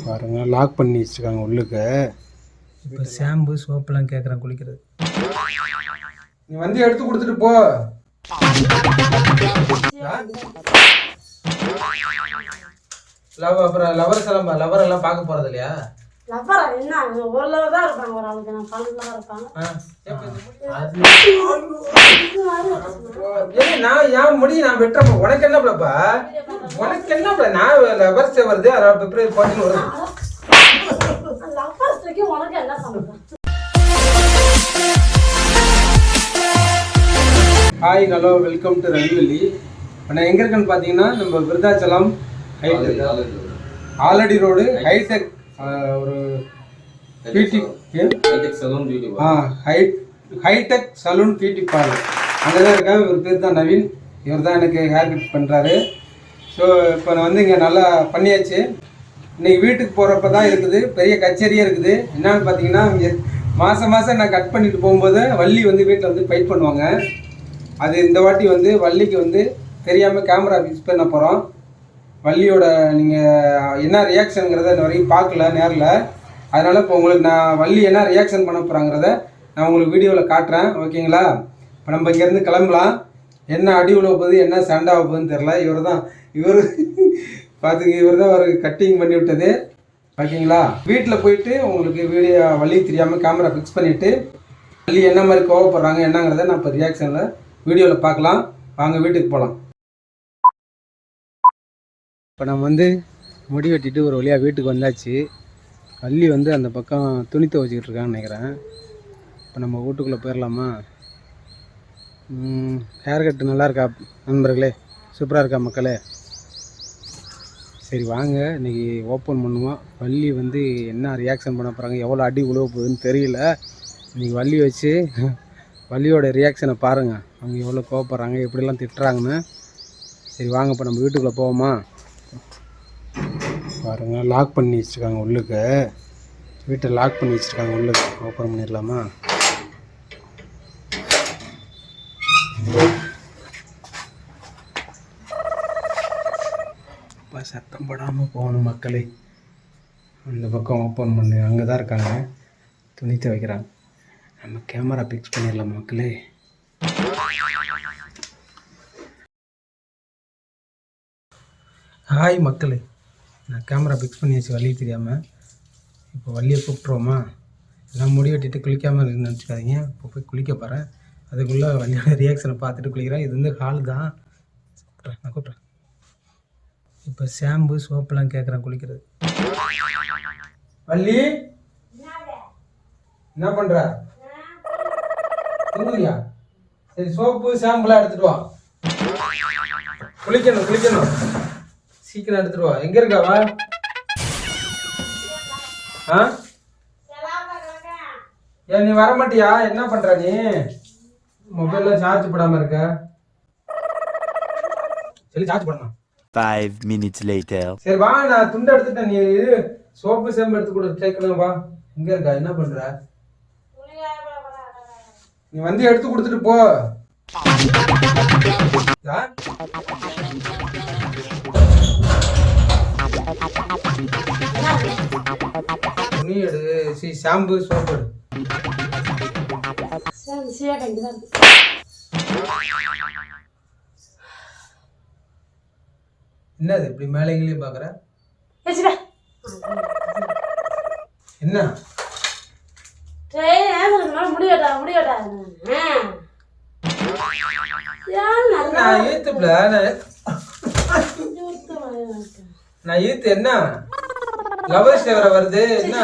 பாருங்க லாக் பண்ணி வச்சிருக்காங்க உள்ளுக்கு. இப்போ ஷாம்பு சோப்பெல்லாம் கேட்குறேன் குளிக்கிறது. நீ வந்து எடுத்து கொடுத்துட்டு போ. அப்புறம் லவர் சிலம்பா லவர் எல்லாம் பார்க்க போறது இல்லையா? லவரா என்ன ஒரு லவர் தான் இருப்பாங்க, ஒரு ஆளுக்கு நான் 12 லவர் இருப்பாங்க. நான் ஏன் முடி நான் வெட்டுறப்ப உனக்கு என்ன பிள்ளப்பா? உனக்கு என்ன பிள்ளை? நான் லவர் வருது அதாவது பிப்ரவரி 14 வருது. லவர்ஸ்க்கு உனக்கு என்ன சம்பந்தம்? Hi hello welcome to Ravivalli. இப்போ நான் எங்கே இருக்கேன்னு பார்த்தீங்கன்னா நம்ம விருதாச்சலம் ஆலடி ரோடு ஹைடெக் ஒரு beauty hi tech salon beauty parlour அங்கே தான் இருக்கேன். இவர் பேர் தான் நவீன். இவர் தான் எனக்கு ஹேர் கட் பண்ணுறாரு. ஸோ இப்போ நான் வந்து இங்கே நல்லா பண்ணியாச்சு. இன்றைக்கி வீட்டுக்கு போகிறப்ப தான் இருக்குது, பெரிய கச்சேரியே இருக்குது. என்னன்னு பார்த்தீங்கன்னா இங்கே மாதம் நான் கட் பண்ணிட்டு போகும்போது வள்ளி வந்து வீட்டில் வந்து ஃபைட் பண்ணுவாங்க. அது இந்த வாட்டி வந்து வள்ளிக்கு வந்து தெரியாமல் கேமரா ஃபிக்ஸ் பண்ண போகிறோம். வள்ளியோட நீங்கள் என்ன ரியாக்ஷனுங்கிறத இன்ன வரைக்கும் பார்க்கல நேரில். அதனால் இப்போ உங்களுக்கு நான் வள்ளி என்ன ரியாக்ஷன் பண்ண போகிறாங்கிறத நான் உங்களுக்கு வீடியோவில் காட்டுறேன். ஓகேங்களா? இப்போ நம்ம இங்கேருந்து கிளம்பலாம். என்ன அடி உழவ போகுது, என்ன சண்டை ஆக போகுதுன்னு தெரில. இவர் பார்த்துங்க, இவர் தான் ஒரு கட்டிங் பண்ணி விட்டது. ஓகேங்களா? வீட்டில் போயிட்டு உங்களுக்கு வீடியோ வள்ளி தெரியாமல் கேமரா ஃபிக்ஸ் பண்ணிவிட்டு வள்ளி என்ன மாதிரி கோவப்படுறாங்க என்னங்கிறத நான் இப்போ ரியாக்ஷனில் வீடியோவில் பார்க்கலாம். வாங்க வீட்டுக்கு போகலாம். இப்போ நம்ம வந்து முடி வெட்டிட்டு ஒரு வழியாக வீட்டுக்கு வந்தாச்சு. வள்ளி வந்து அந்த பக்கம் துணி துவைச்சிக்கிட்டு இருக்கான்னு நினைக்கிறேன். இப்போ நம்ம வீட்டுக்குள்ளே போயிடலாமா? ஹேர் கட்டு நல்லா இருக்கா நண்பர்களே? சூப்பராக இருக்கா மக்களே? சரி வாங்க இன்றைக்கி ஓப்பன் பண்ணுவோம். வள்ளி வந்து என்ன ரியாக்ஷன் பண்ண போகிறாங்க, எவ்வளோ அடி உழவ போகுதுன்னு தெரியல. இன்றைக்கி வள்ளி வச்சு வள்ளியோட ரியாக்ஷனை பாருங்கள். அவங்க எவ்வளோ கோவப்படுறாங்க, எப்படிலாம் திட்டுறாங்கன்னு. சரி வாங்க இப்போ நம்ம வீட்டுக்குள்ளே போவோமா? பாருங்கள் லாக் பண்ணி வச்சுருக்காங்க உள்ளுக்கு. வீட்டை லாக் பண்ணி வச்சுருக்காங்க உள்ளுக்கு. ஓப்பன் பண்ணிடலாமா? இப்போ சத்தம் போடாமல் போகணும் மக்களே. அந்த பக்கம் ஓப்பன் பண்ணி அங்கே தான் இருக்காங்க, துணி துவைக்கிறாங்க. நம்ம கேமரா பிக்ஸ் பண்ணிடலாம் மக்களே. ஹாய் மக்களே, நான் கேமரா பிக்ஸ் பண்ணியாச்சு வள்ளி தெரியாமல். இப்போ வள்ளியை கூப்பிட்ருவோமா? நான் முடி வெட்டிட்டு குளிக்காமல் இருக்குன்னு நினச்சிக்காதீங்க. இப்போ போய் குளிக்க போகிறேன். அதுக்குள்ளே வள்ளியோட ரியாக்ஷனை பார்த்துட்டு குளிக்கிறேன். இது வந்து ஹால் தான். நான் கூப்பிட்றேன். இப்போ ஷாம்பு சோப்பெல்லாம் கேட்குறேன் குளிக்கிறது. வள்ளி என்ன பண்ணுற? தூங்குறியா? சரி சோப்பு ஷாம்புலாம் எடுத்துட்டு வா. குளிக்கணும் சீக்கிரம் எடுத்துட்டு வா. எங்க இருக்காவா? ஏன் நீ வர மாட்டியா? என்ன பண்ற நீ? மொபைல்ல சார்ஜ் போடாம இருக்க. சரி சார்ஜ் போடணும். 5 minutes later. சரி வா, நான் துண்டு எடுத்துட்டேன். நீ சோப்பு ஷாம்பு எடுத்து கொடு. கேட்கணும் வா. எங்க இருக்கா? என்ன பண்ற? நீ வந்து எடுத்து கொடுத்துட்டு போ. துணி எடு, ஷாம்பு சோப்பு எடு. என்னது இப்படி மேலேங்களே பாக்குற? என்ன நான் ஈத்து என்ன லவர்ஸ் வருது என்ன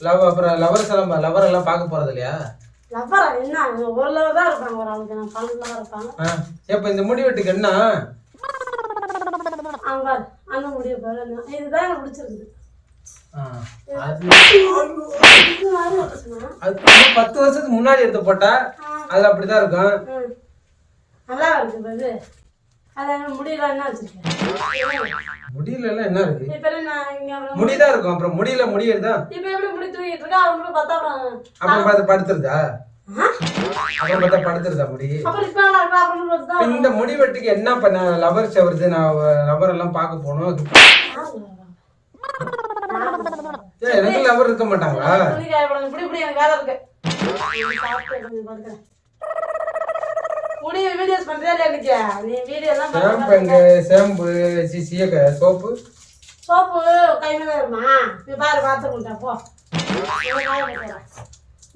லவ்? அப்புறம் லவர் சிலம்பா லவர் எல்லாம் பார்க்க போறது இல்லையா? லவரா என்ன ஒரு லவர் தான் இருப்பாங்க, ஒரு ஆளுக்கு நான் 12 லவர் இருப்பாங்க. இப்ப இந்த முடி வெட்டுக்கு என்ன அந்த முடிய பாரு, இதுதான் எனக்கு பிடிச்சிருக்கு. 10 வருஷத்துக்கு முன்னாடி எடுத்து போட்டா அது அப்படிதான் இருக்கும். நல்லா இருக்கு பாரு. அதான் முடியல என்ன வச்சிருக்கேன்? முடியல என்ன இருக்கு? முடிதான் இருக்கும். அப்புறம் முடியல முடியறதா? இப்ப எப்படி முடி தூக்கிட்டு இருக்கா? அவங்க பார்த்தா அப்புறம் பார்த்து படுத்துறதா? அப்புறம் பார்த்தா படுத்துருதா முடி. அப்புறம் இப்ப நான் அப்புறம் பார்த்தா இந்த முடி வெட்டுக்கு என்ன பண்ண? லவர்ஸ் வருது, நான் லவர் எல்லாம் பார்க்க போகணும். எனக்கு லவர் இருக்க மாட்டாங்களா? இப்படி இப்படி எனக்கு வேலை இருக்கு. வீடியோஸ் பண்றியா இல்ல இன்னைக்கு? நீ வீடியோ எல்லாம் ஷாம்பு எங்க? ஷாம்பு சோப்பு சோப்பு கையில தான் இருமா. நீ பாரு பாத்துக்கிட்டா போ.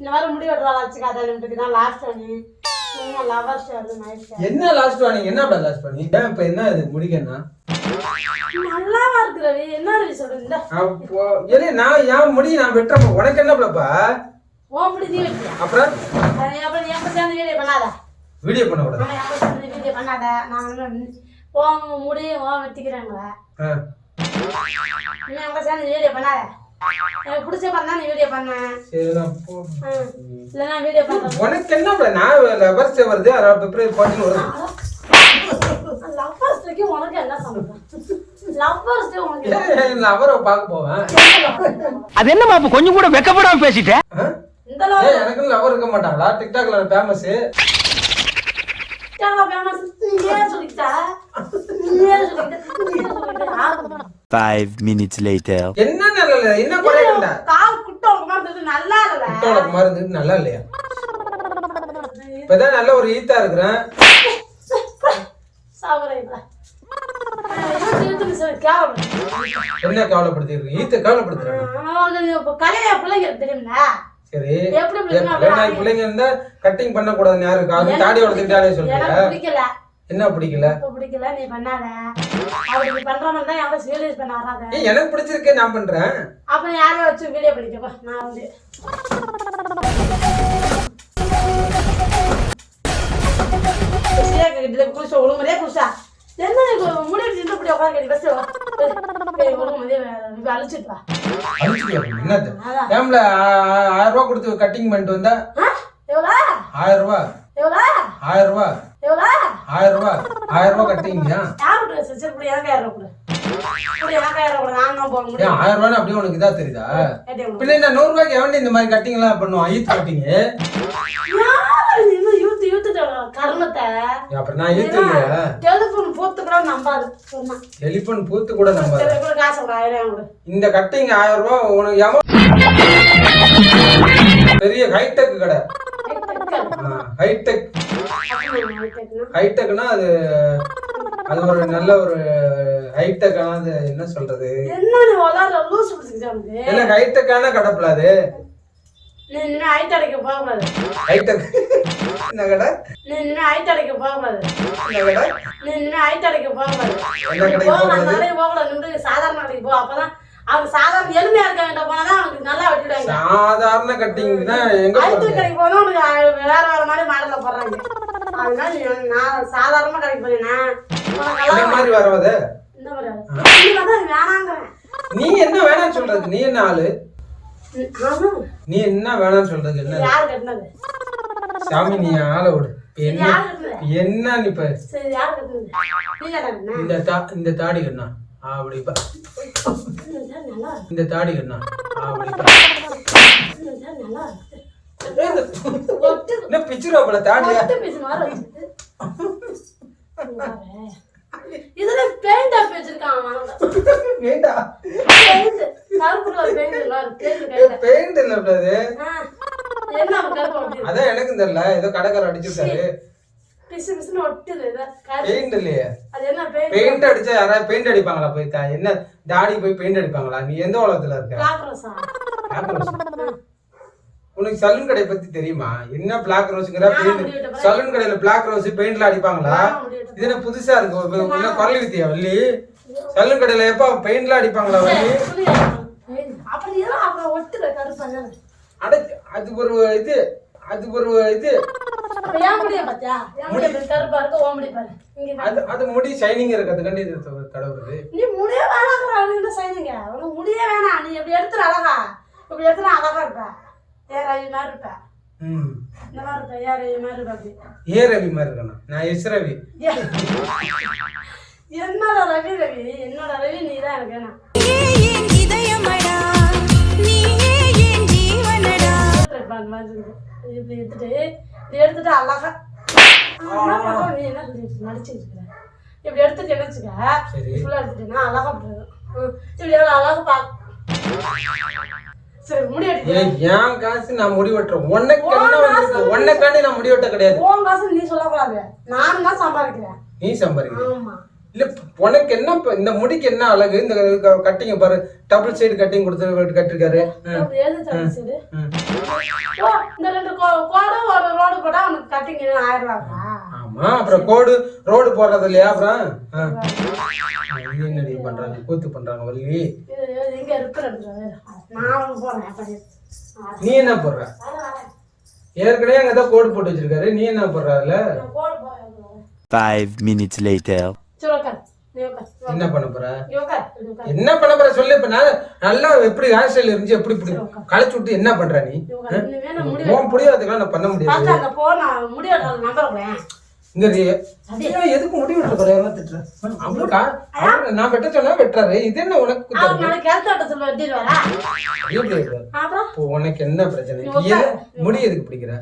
இந்த மாதிரி முடி வெட்டுறாள் வச்சுக்காத. நிமிட்டுக்கு தான் லாஸ்ட் பண்ணி லவர்ஸ் வருது நைட். என்ன லாஸ்ட் பண்ணி? என்ன லாஸ்ட் பண்ணி? இப்ப என்ன இது முடிக்கன்னா நல்லாவா இருக்கு ரவி? என்ன ரவி சொல்றீங்க? அப்போ நான் என் முடி நான் வெட்டுறப்ப உனக்கு என்ன பிள்ளப்பா? ஓ முடி நீ வெட்டியா? அப்புறம் அப்புறம் நீ எப்ப சேர்ந்து வீடியோ பண்ணாத. வீடியோ பண்ண கூடாது. வீடியோ பண்ணாத. நான் ஓ முடி ஓ வெட்டிக்கிறாங்களா? நீ எப்ப சேர்ந்து வீடியோ பண்ணாத. எனக்கு பிடிச்ச பண்ணா நீ வீடியோ பண்ண. சரிதான் போ. இல்லைன்னா வீடியோ பண்ண. உனக்கு என்ன பிள்ளை? நான் லவர்ஸ் வருது, பிப்ரவரி 14 வருது. லவ்வர்ஸ்க்கு உனக்கு என்ன சம்பந்தம்? லவ்வர்ஸ் உனக்கு லவரை பார்க்க போவேன். அது என்னமா அப்ப கொஞ்சம் கூட வெக்கப்படாம பேசிட்டேன். இந்த லவர் எனக்கு லவர் இருக்க மாட்டாங்களா? டிக்டாக்ல ஃபேமஸ். ஃபேமஸ் நீயே சொல்லிட்டா. 5 minutes later. என்ன நல்ல என்ன குறையல? கால் குட்டோங்க மாதிரி நல்லா இல்ல. குட்டோங்க மாதிரி இருந்துட்டு நல்லா இல்லையா? இப்பதான் நல்ல ஒரு ஈத்தா இருக்கிறேன். சாவரேடா. என்ன கவலைப்படுத்திருக்கு? ஈத்த கவலைப்படுத்துறேன். கலையா பிள்ளைங்க தெரியுமா? சரி, எப்படி பிள்ளைங்க இருந்தா கட்டிங் பண்ண கூடாதுன்னு யாருக்கு? அது தாடி வளர்த்துக்கிட்டாலே சொல்றீங்க. பிடிக்கல. என்ன பிடிக்கல? பிடிக்கல நீ பண்ணாத. அப்படி பண்ற மாதிரி தான் யாரும் சீரியஸ் பண்ண வராத. எனக்கு பிடிச்சிருக்கே, நான் பண்றேன். அப்ப யாரையும் வச்சு வீடியோ பண்ணிக்கப்பா. நான் வந்து குடிச்சா ஒழுங்குறையா குடிச்சா என்ன முடிவு இப்படி உட்காந்து பஸ் அழிச்சிட்டு வா. என்னது? ஏம்ல 1000 ரூபாய் கொடுத்து கட்டிங் பண்ணிட்டு வந்தா? எவ்வளோ? 1000 ரூபாய். எவ்வளோ? 1000 ரூபாய். எவ்வளோ? 1000 ரூபாய். 1000 ரூபாய் கட்டிங்கயா? யாரு சரி இப்படி எனக்கு 1000 ரூபாய் கொடு. இப்படி எனக்கு 1000 ரூபாய் நான் தான் போக முடியும். 1000 ரூபாய் அப்படியே உனக்கு இதா தெரியுதா? பின்ன இந்த 100 ரூபாய்க்கு எவன் இந்த மாதிரி கட்டிங் எல்லாம் பண்ணுவான்? ஈத் கட்டிங் கர்மத்தை அப்புறம் நான் ஈத்து இல்லையா? டெலிபோன் பூத்து கூட நம்பாது. டெலிபோன் பூத்து கூட நம்பாது. காசு 1000 கொடு. இந்த கட்டிங் 1000 ரூபாய் உனக்கு எவன்? பெரிய ஹைடெக் கடை. ஹைடெக் ஹைடெக்னா அது அது ஒரு நல்ல ஒரு ஹைடெக்கான அது என்ன சொல்றது? என்ன நீ வளர லூஸ் பிடிச்சிட்டு என்ன ஹைடெக்கான கடை அது? நீ ஹைட் அடிக்க போக கூடாது. ஹைடெக் என்ன கடை? நீ ஹைட் அடிக்க போக கூடாது. என்ன கடை? நீ ஹைட் அடிக்க போக கூடாது. என்ன கடை போக கூடாது? போக கூடாது. நின்று சாதாரண கடைக்கு போ. அப்பதான் அவங்க சாதாரண எளிமையா இருக்காங்க போனாதான் அவனுக்கு நல்லா வெட்டிடுவாங்க. சாதாரண கட்டிங்னா எங்க ஹைட் கடைக்கு போனா உனக்கு வேற வேற மாதிரி மாடல்ல போடுறாங்க. அதனால நான் சாதாரணமா கடைக்கு போறேன்னா இந்த மாதிரி வரவதே இந்த மாதிரி நீ வந்து வேணாங்கறேன். நீ என்ன வேணாம்னு சொல்றது? நீ என்ன ஆளு? நீ என்ன வேணாம்னு சொல்றது? என்ன யாரு கட்டினது? சாமி நீ ஆளை விடு. என்ன என்ன நீ இப்ப சரி யாரு கட்டினது? நீ கட்டினா இந்த தாடி கண்ணா அப்படி இந்த தாடி கண்ணா அப்படி நல்லா என்ன பிச்சுரா போல தாடியா? இதுல பெயிண்ட் ஆப் வச்சிருக்காங்க. வேண்டா கருப்புல பெயிண்ட் இல்ல பெயிண்ட் இல்ல அது. என்ன கருப்பு? அதான் எனக்கு தெரியல, ஏதோ கடைக்காரர் அடிச்சிட்டாரு. பிசு பிசுன்னு ஒட்டுது. பெயிண்ட் இல்லையே. அது என்ன பெயிண்ட்? பெயிண்ட் அடிச்சா யாராவது பெயிண்ட் அடிப்பாங்களா? போய் என்ன தாடி போய் பெயிண்ட் அடிப்பாங்களா? நீ எந்த உலகத்துல இருக்க? பிளாக் ரோஸா? உனக்கு சலூன் கடை பத்தி தெரியுமா? என்ன பிளாக் ரோஸ்ங்கற? பெயிண்ட் சலூன் கடையில பிளாக் ரோஸ் பெயிண்ட்ல அடிப்பாங்களா? இது என்ன புதுசா இருக்கு? என்ன குரல் வித்தியா வள்ளி? சலூன் கடையில எப்ப பெயிண்ட்ல அடிப்பாங்களா வள்ளி? அப்ப நீ எல்லாம் அப்புறம் ஒட்டுற கருப்பாங்க. அட அது ஒரு இது, அது ஒரு இது. அப்ப ஏன் முடிய பாத்தியா? ஏன் முடிய கருப்பா இருக்கு ஓ முடி பாரு. இங்க அது அது முடி ஷைனிங் இருக்குதுக்கண்டி இது தடவுறது. நீ முடிய வேணாங்கற அவங்க ஷைனிங். அவங்களுக்கு முடிய வேணாம். நீ இப்படி எடுத்துற அழகா. இப்படி எடுத்துற அழகா இருப்ப. ஏ ரவி மாதிரி இருப்ப. இந்த மாதிரி இருப்ப. ஏ ரவி மாதிரி இருப்ப. ஏ ரவி மாதிரி இருக்கணும். நான் எஸ் ரவி. என்னோட ரவி ரவி என்னோட ரவி நீ தான் எனக்கு வேணாம். அந்த மாதிரி இருக்கும். இப்படி எடுத்துட்டு அழகா நீ என்ன நடிச்சுட்டு இருக்கிற இப்படி எடுத்துட்டு நினைச்சுக்க ஃபுல்லா எடுத்துட்டேன்னா அழகா இப்படி அழகா பாக்க சரி முடி வெட்டி ஏன் காசு நான் முடி வெட்டுறேன் உன்னைக்காண்டி நான் முடி வெட்ட கிடையாது. உன் காசு நீ சொல்லக்கூடாது, நானும் தான் சம்பாதிக்கிறேன். நீ சம்பாதிக்கிற? ஆமா. இல்ல உனக்கு என்ன இந்த முடிக்கு என்ன அழகு? இந்த கட்டிங்க பாரு, டபுள் சைடு கட்டிங் கொடுத்து கட்டிருக்காரு. இந்த 2 கோடு ஒரு ரோடு போட்டா உனக்கு கட்டிங் 1000 ரூபாயா? ஆமா, அப்புறம் கோடு ரோடு போடுறது இல்லையா? அப்புறம் என்னடி பண்றாங்க, கூத்து பண்றாங்க வள்ளி. எங்க இருக்கிறது நான் போறேன். நீ என்ன போடுற? ஏற்கனவே அங்கதான் கோடு போட்டு வச்சிருக்காரு, நீ என்ன போடுற? அதுல 5 minutes later. என்ன பண்ண போற? என்ன பண்ண போற சொல்லு. இப்ப நான் நல்லா எப்படி ஹேர் ஸ்டைல் இருந்துச்சு, எப்படி இப்படி களைச்சு விட்டு என்ன பண்ற நீ? உன் புடியாதுக்கெல்லாம் நான் பண்ண முடியாது. எதுக்கு முடி வெட்ட போறேன் திட்டுற? நான் வெட்ட சொன்னா வெட்டுறாரு. இது என்ன உனக்கு உனக்கு என்ன பிரச்சனை? முடி எதுக்கு பிடிக்கிற?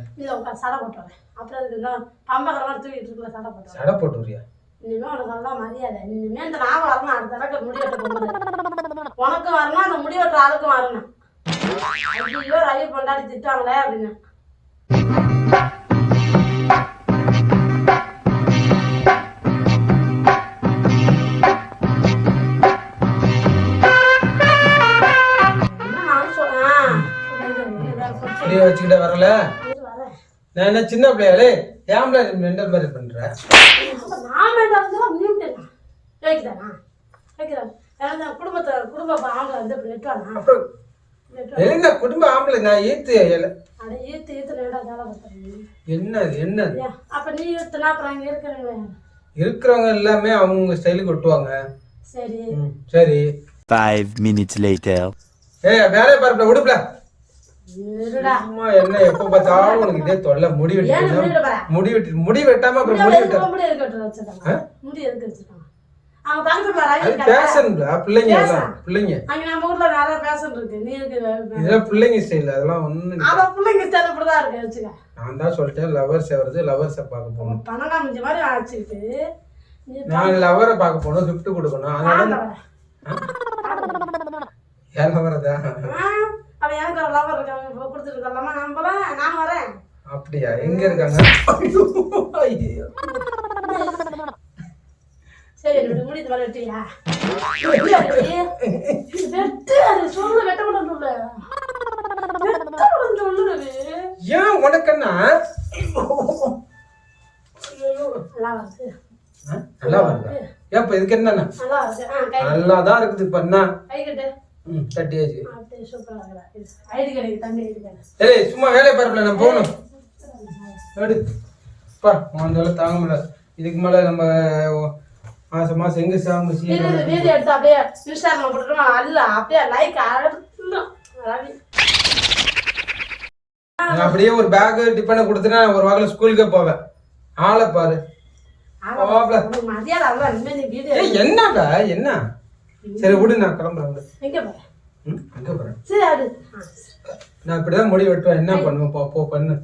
சடை போட்டு வரியா? இனிமே உனக்கு அதான் மரியாதை. இனிமே இந்த நான் வரணும், அடுத்த தடவை முடி வெட்ட போகும்போது உனக்கு வரணும், அந்த முடி வெட்டுற ஆளுக்கும் வரணும். ஐயோ ரவி பொண்டாடி திட்டாங்களே அப்படின்னு. வச்சுக்கிட்ட வரல. நான் என்ன சின்ன பிள்ளையாலே ஏம்பளை மெண்டல் மாதிரி பண்றேன். குடும்ப ஆம்பளை நான் ஈத்து என்னது அப்ப நீ ஈத்துனா அப்புறம் இருக்கிறவங்க எல்லாமே அவங்க ஸ்டைலுக்கு ஒட்டுவாங்க. சரி சரி. 5 minutes later. வேலையை பாருப்பல விடுப்பல. என்ன எப்ப பார்த்தாலும் உனக்கு இதே தொல்லை. முடி வெட்டாம அப்புறம் பிள்ளைங்க ஸ்டைல் அதெல்லாம் ஒண்ணு. நான் தான் சொல்லிட்டேன் லவர்ஸ் வருது, லவர்ஸ பார்க்க போகணும். நான் லவரை பார்க்க போகணும், கிஃப்ட் கொடுக்கணும். அதனால ஏன் லவரதா? அப்படியா? எங்க இருக்காங்க? ஏன் உனக்கண்ணா நல்லா வருது? ஏப்ப இதுக்கு என்ன நல்லாதான் இருக்குது. இப்ப என்ன தட்டியாச்சு. சும்மா வேலையை பாருப்பல, நம்ம போகணும். தாங்க முடியல. இதுக்கு மேல நம்ம மாசம் எங்க சாமி அப்படியே ஒரு பேக் டிஃபனை கொடுத்துனா ஒரு வாக்கில ஸ்கூலுக்கே போவேன். ஆளை பாரு. என்னடா என்ன? சரி விடு, நான் கிளம்புறேன். நான் இப்படிதான் முடி வெட்டுவேன். என்ன பண்ணுவேன்? போ பண்ணு.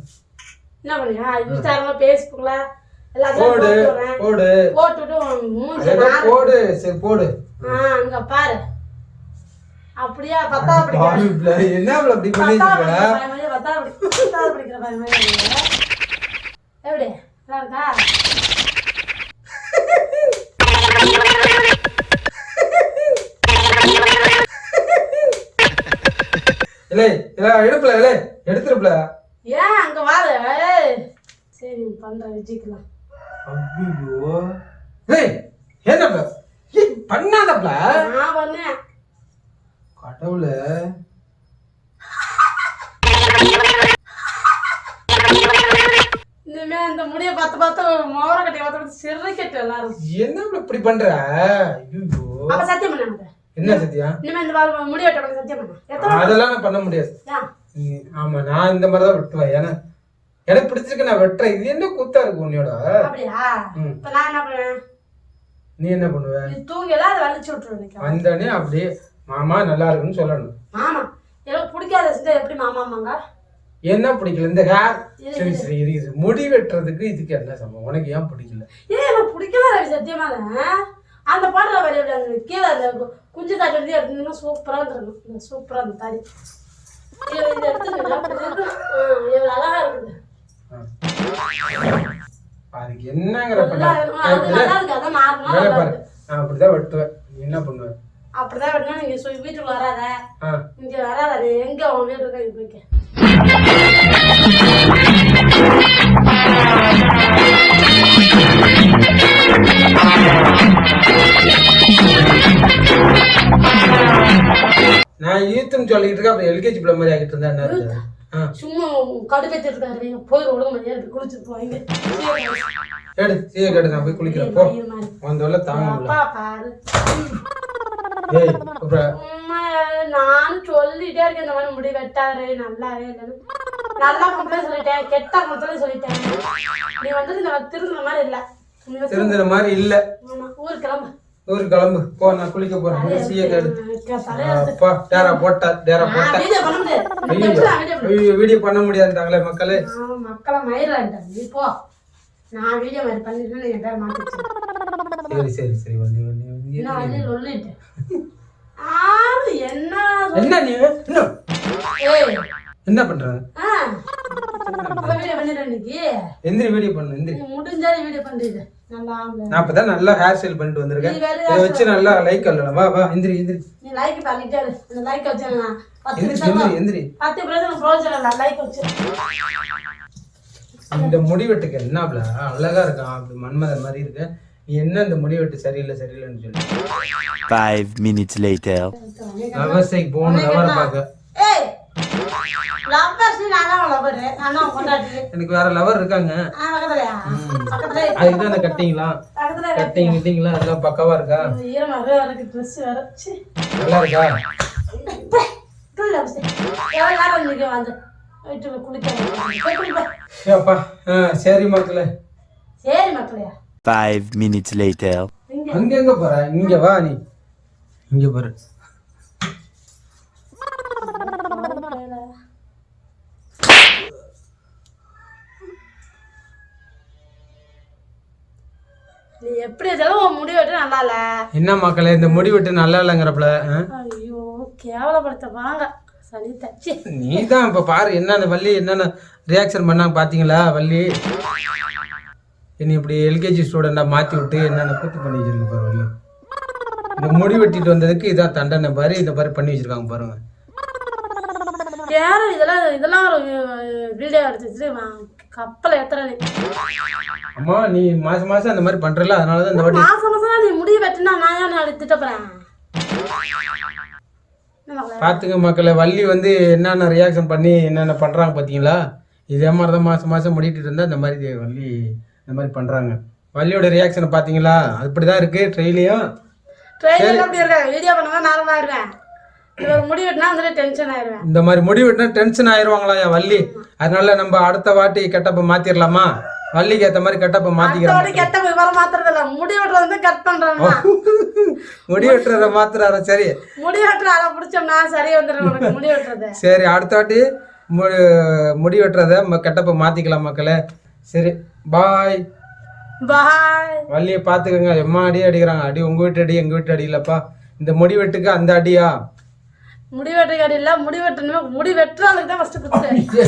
என்ன பண்ணியா? இன்ஸ்டாகிராம்ல பேஸ்புக்ல போடு போடு போடு. சரி போடு. அங்க பாரு. அப்படியே 10ஆவது படிக்கிற என்ன அப்படி பண்ணிருக்க? 10ஆவது படிக்கிற மாதிரி எப்படி இருக்கா? எடுப்புல எடுத்துருப்புல. ஏன் அங்க வாரு. சரி பண்றேன், வச்சுக்கலாம். என்ன பண்ணாதப்ல? நான் பண்ணேன். கடவுளே. இனிமே இந்த முடிய பார்த்து மோர கட்டி பார்த்து சிறுக்கட்டு எல்லாரும். என்ன இப்படி பண்ற? அப்ப சத்தியம் பண்ண. என்ன சத்தியம்? இனிமே இந்த முடி வெட்ட சத்தியம் பண்ண. அதெல்லாம் நான் பண்ண முடியாது. ஆமா, நான் இந்த மாதிரிதான் வெட்டுவேன். ஏன்னா எனக்கு பிடிச்சிருக்கு, நான் வெட்டுறேன். இது என்ன கூத்தா இருக்கு உன்னையோட? அப்படியா? இப்ப நான் என்ன பண்ணுவேன்? நீ என்ன பண்ணுவ? தூங்கல அதை வலிச்சு விட்டுருவேன். வந்தோடனே அப்படியே மாமா நல்லா இருக்குன்னு சொல்லணும். மாமா எனக்கு பிடிக்காத செஞ்சா எப்படி மாமாமாங்க? என்ன பிடிக்கல இந்த ஹேர்? சரி சரி இது முடி வெட்டுறதுக்கு இதுக்கு என்ன சம்பவம்? உனக்கு ஏன் பிடிக்கல? எனக்கு பிடிக்கல ரவி, சத்தியமான அந்த பாட்டுல வரைய கீழே அந்த குஞ்சு தாடி வந்து எடுத்தீங்கன்னா சூப்பரா இருந்திருக்கும். சூப்பரா அந்த தாடி இந்த எடுத்து எவ்வளவு அழகா இருக்குது. அதுக்கு என்னங்கிற பாரு, நான் அப்படிதான் வெட்டுவேன். நீ என்ன பண்ணுவேன்? அப்படிதான் வெட்டினா நீங்க வீட்டுக்கு வராத, இங்க வராத, நீ எங்க உன் வீடு இருக்கா இங்க போய்க்க. நான் யூத்துன்னு சொல்லிட்டு இருக்கேன், அப்புறம் எல்கேஜி பிள்ளை மாதிரி ஆகிட்டு இருந்தா என்ன இருக்கு? சும்மா கடுப்பேத்தி இருக்காரு, போய் ஒழுங்கு மதியம் குளிச்சுட்டு போவீங்க. கேடு சீய கேடு, நான் போய் குளிக்கிறேன் போ. வந்தோல தாங்க பாரு. ஏய் நானும் சொல்லிட்டே இருக்கேன் இந்த மாதிரி முடி வெட்டாரு நல்லாவே இல்லைன்னு. நல்லா கம்பெனி சொல்லிட்டேன், கெட்ட கம்பெனி சொல்லிட்டேன். நீ வந்து திருந்துற மாதிரி இல்ல. திருந்துற மாதிரி இல்ல. ஊருக்கு கிளம்பு. ஊருக்கு கிளம்பு போ, நான் குளிக்க போறேன். சீய கேடு அப்பா. டேரா போட்டா வீடியோ பண்ண முடியாதுட்டாங்களே மக்களே. மக்களை மயிலாண்டாங்க. நீ போ, நான் வீடியோ மாதிரி பண்ணிட்டு என் பேர் மாத்திச்சேன். சரி சரி சரி வந்து சொல்லிட்டேன். என்ன என்ன நீ என்ன பண்ற? வீடியோ பண்ணிடுறேன் இன்னைக்கு. எந்திரி வீடியோ பண்ணு, எந்திரி. முடிஞ்சாலும் வீடியோ பண்ணிடு. நல்லா நான் அப்பதான் நல்லா ஹேர் ஸ்டைல் பண்ணிட்டு வந்திருக்கேன். இதை வச்சு நல்லா லைக் அல்லலாம். வா வா எந்திரி எந்திரி. நீ லைக் பண்ணிட்டே இரு. அந்த லைக் வச்சேன்னா 10 எந்திரி எந்திரி. 10% ப்ரோஜனம் இல்ல, லைக் வச்சு. இந்த முடிவெட்டுக்கு என்னப்ல அழகா இருக்கான், அப்படி மன்மதன் மாதிரி இருக்கு. நீ என்ன இந்த முடிவெட்டு சரியில்லை சரியில்லைன்னு சொல்லி 5 minutes later. அவசைக்கு போகணும் லவரை பார்க்க. ஏய் லவ்வர்ஸ் நானா லவர் நானா கொண்டாடி. எனக்கு வேற லவர் இருக்காங்க. பக்கத்துலயா? பக்கத்துலயே. அதுக்கு அந்த கட்டிங்லாம் கட்டிங்லாம் எல்லாம் பக்கவா இருக்கா? ஈரமா இருக்கு Dress வேற. சீ நல்லா இருக்கா? டூல வந்து யாரும் நிக்க வந்து வீட்டுல குளிக்க. ஏப்பா சரி மக்களே. சரி மக்களே. 5 minutes later. அங்க எங்க போற? இங்க வா, நீ இங்க பாரு. நீ எப்படி இருந்தாலும் முடி வெட்டு நல்லா இல்ல. என்ன மக்களே இந்த முடி வெட்டு நல்லா இல்லங்கிறப்பல? ஐயோ கேவலப்படுத்த வாங்க சரி தச்சி. நீ தான் இப்ப பாரு என்னென்ன வள்ளி என்னென்ன ரியாக்ஷன் பண்ணாங்க பாத்தீங்களா? வள்ளி என்னை இப்படி எல்கேஜி ஸ்டூடெண்டா மாத்தி விட்டு என்னென்ன கூத்து பண்ணி வச்சிருக்கு பாரு வள்ளி. இந்த முடி வெட்டிட்டு வந்ததுக்கு இதான் தண்டனை பாரு. இந்த மாதிரி பண்ணி வச்சிருக்காங்க பாருங்க. யாரும் இதெல்லாம் ஒரு வீடியோ எடுத்து கப்பலை ஏத்துறேன். அம்மா நீ மாசம் மாசம் அந்த மாதிரி பண்றல, அதனாலதான் இந்த வாட்டி மாசம் மாசம் நீ முடி வெட்டினா நான் ஏன் நாளை திட்டப்படுறேன்? பாத்துங்க மக்களே, வள்ளி வந்து என்னென்ன ரியாக்ஷன் பண்ணி என்னென்ன பண்றாங்க பாத்தீங்களா? இதே மாதிரிதான் மாசம் மாசம் முடிட்டு இருந்தா இந்த மாதிரி வள்ளி இந்த மாதிரி பண்றாங்க. வள்ளியோட ரியாக்ஷனை பாத்தீங்களா? அப்படிதான் இருக்கு ட்ரெயிலையும். அப்படி இருக்க வீடியோ பண்ணா நார்மலா இருவேன். முடி வெட்டினா வந்து டென்ஷன் ஆயிருவேன். இந்த மாதிரி முடி வெட்டினா டென்ஷன் ஆயிருவாங்களா என் வள்ளி? அதனால நம்ம அடுத்த வாட்டி கெட்டப்ப மாத்திரலாமா? வள்ளிக்கு ஏத்த மாதிரி கெட்டப்ப மாத்திக்கிறோம். கெட்டப்ப விவரம் மாத்துறது இல்ல, முடி வெட்டுறது வந்து கட் பண்றாங்க. முடி வெட்டுறத மாத்துறாரு. சரி முடி வெட்டுற அதை பிடிச்சோம்னா சரி வந்துடும் முடி வெட்டுறது. சரி அடுத்த வாட்டி முடி வெட்டுறத கெட்டப்ப மாத்திக்கலாம் மக்களே. சரி பாய் பாய். வள்ளியை பாத்துக்கோங்க. எம்மா அடி அடிக்கிறாங்க. அடி உங்க வீட்டு அடி எங்க வீட்டு அடி இல்லப்பா. இந்த முடி வெட்டுக்கு அந்த அடியா? முடி வெட்டுக்கு அடி இல்ல, முடி வெட்டணுமே முடி வெட்டுற ஆளுக்கு தான் ஃபர்ஸ்ட் கொடுத்து.